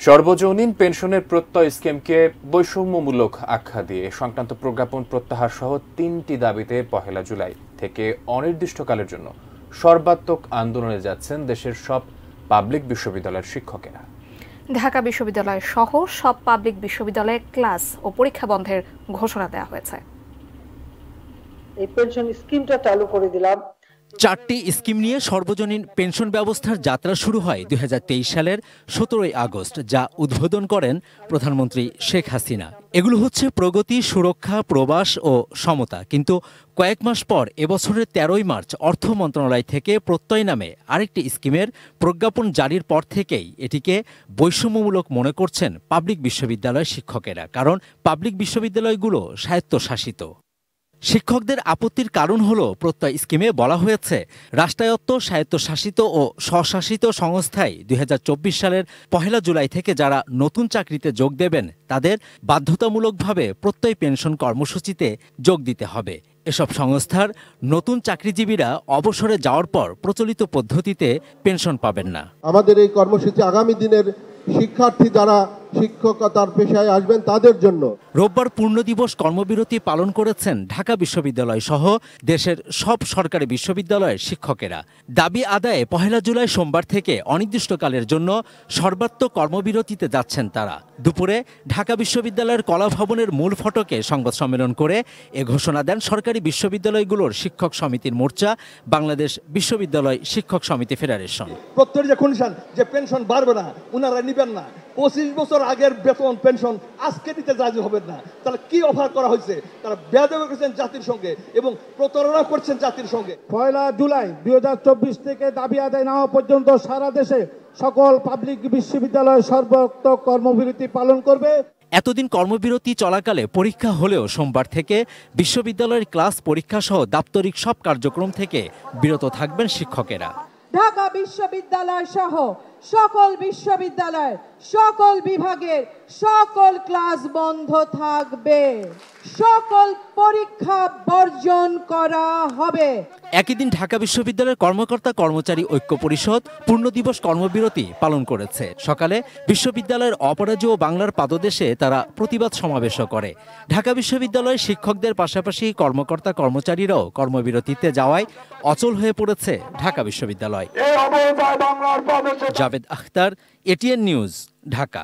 সর্বজনীন পেনশনের প্রত্যয় স্কিমকে বৈষম্যমূলক আখ্যা দিয়ে সংক্রান্ত প্রজ্ঞাপন প্রত্যাহার সহ ৩টি দাবিতে ১ জুলাই থেকে অনির্দিষ্টকালের জন্য সর্বাত্মক আন্দোলনে যাচ্ছেন দেশের সব পাবলিক বিশ্ববিদ্যালয়ের শিক্ষকেরা। ঢাকা বিশ্ববিদ্যালয় সহ সব পাবলিক বিশ্ববিদ্যালয়ে ক্লাস ও পরীক্ষা বন্ধের ঘোষণা দেওয়া হয়েছে। এই পেনশন স্কিমটা চালু করে দিলাম। ৪টি স্কিম নিয়ে সর্বজনীন পেনশন ব্যবস্থার যাত্রা শুরু হয় ২০২৩ সালের ১৭ আগস্ট, যা উদ্বোধন করেন প্রধানমন্ত্রী শেখ হাসিনা। এগুলো হচ্ছে প্রগতি, সুরক্ষা, প্রবাস ও সমতা। কিন্তু কয়েক মাস পর এবছরের ১৩ই মার্চ অর্থ মন্ত্রণালয় থেকে প্রত্যয় নামে আরেকটি স্কিমের প্রজ্ঞাপন জারির পর থেকেই এটিকে বৈষম্যমূলক মনে করছেন পাবলিক বিশ্ববিদ্যালয়ের শিক্ষকেরা। কারণ পাবলিক বিশ্ববিদ্যালয়গুলো স্বায়ত্তশাসিত। শিক্ষকদের আপত্তির কারণ হলো প্রত্যয় স্কিমে বলা হয়েছে রাষ্ট্রায়ত্ত, স্বায়ত্তশাসিত ও স্বশাসিত সংস্থায় ২০২৪ সালের ১ জুলাই থেকে যারা নতুন চাকরিতে যোগ দেবেন তাদের বাধ্যতামূলকভাবে প্রত্যয় পেনশন কর্মসূচিতে যোগ দিতে হবে। এসব সংস্থার নতুন চাকরিজীবীরা অবসরে যাওয়ার পর প্রচলিত পদ্ধতিতে পেনশন পাবেন না। আমাদের এই কর্মসূচি আগামী দিনের শিক্ষার্থী যারা শিক্ষকতার পেশায় আসবেন তাদের জন্য। রোববার পূর্ণ দিবস কর্মবিরতি পালন করেছেন ঢাকা বিশ্ববিদ্যালয় সহ দেশের সব সরকারি বিশ্ববিদ্যালয়ের শিক্ষকেরা। দাবি আদায়ে ১ জুলাই সোমবার থেকে অনির্দিষ্টকালের জন্য সর্বাত্মক কর্মবিরতিতে যাচ্ছেন তারা। দুপুরে ঢাকা বিশ্ববিদ্যালয়ের কলা ভবনের মূল ফটকে সংবাদ সম্মেলন করে এ ঘোষণা দেন সরকারি বিশ্ববিদ্যালয়গুলোর শিক্ষক সমিতির মোর্চা, বাংলাদেশ বিশ্ববিদ্যালয় শিক্ষক সমিতি ফেডারেশন। প্রত্যেক যে কন্ডিশন যে পেনশন বাড়বে না, ওনারা নিবেন না। ২৫ বছর আগের বেতন পেনশন আজকে দিতে রাজি হবেন না। তাহলে কি অফার করা হয়েছে? তারা বেয়াদবি করেছেন জাতির সঙ্গে এবং প্রতারণা করছেন জাতির সঙ্গে। ১ জুলাই ২০২৪ থেকে দাবি আদায় না হওয়া পর্যন্ত সারা দেশে সকল পাবলিক বিশ্ববিদ্যালয় সর্বাত্মক কর্মবিরতি পালন করবে। এতদিন কর্মবিরতি চলাকালে পরীক্ষা হলেও সোমবার থেকে বিশ্ববিদ্যালয়ের ক্লাস, পরীক্ষা সহ দাপ্তরিক সব কার্যক্রম থেকে বিরত থাকবেন শিক্ষকেরা। ঢাকা বিশ্ববিদ্যালয় সহ সকল বিশ্ববিদ্যালয়, সকল বিভাগের সকল ক্লাস বন্ধ থাকবে, সকল পরীক্ষা বর্জন করা হবে। একই দিন ঢাকা বিশ্ববিদ্যালয়ের কর্মকর্তা কর্মচারী ঐক্য পরিষদ পূর্ণ দিবস কর্মবিরতি পালন করেছে। সকালে বিশ্ববিদ্যালয়ের অপরাজেয় বাংলার পাদদেশে তারা প্রতিবাদ সমাবেশও করে। ঢাকা বিশ্ববিদ্যালয়ের শিক্ষকদের পাশাপাশি কর্মকর্তা কর্মচারীরাও কর্মবিরতিতে যাওয়ায় অচল হয়ে পড়েছে ঢাকা বিশ্ববিদ্যালয়। Javed Akhtar, ATN news, Dhaka.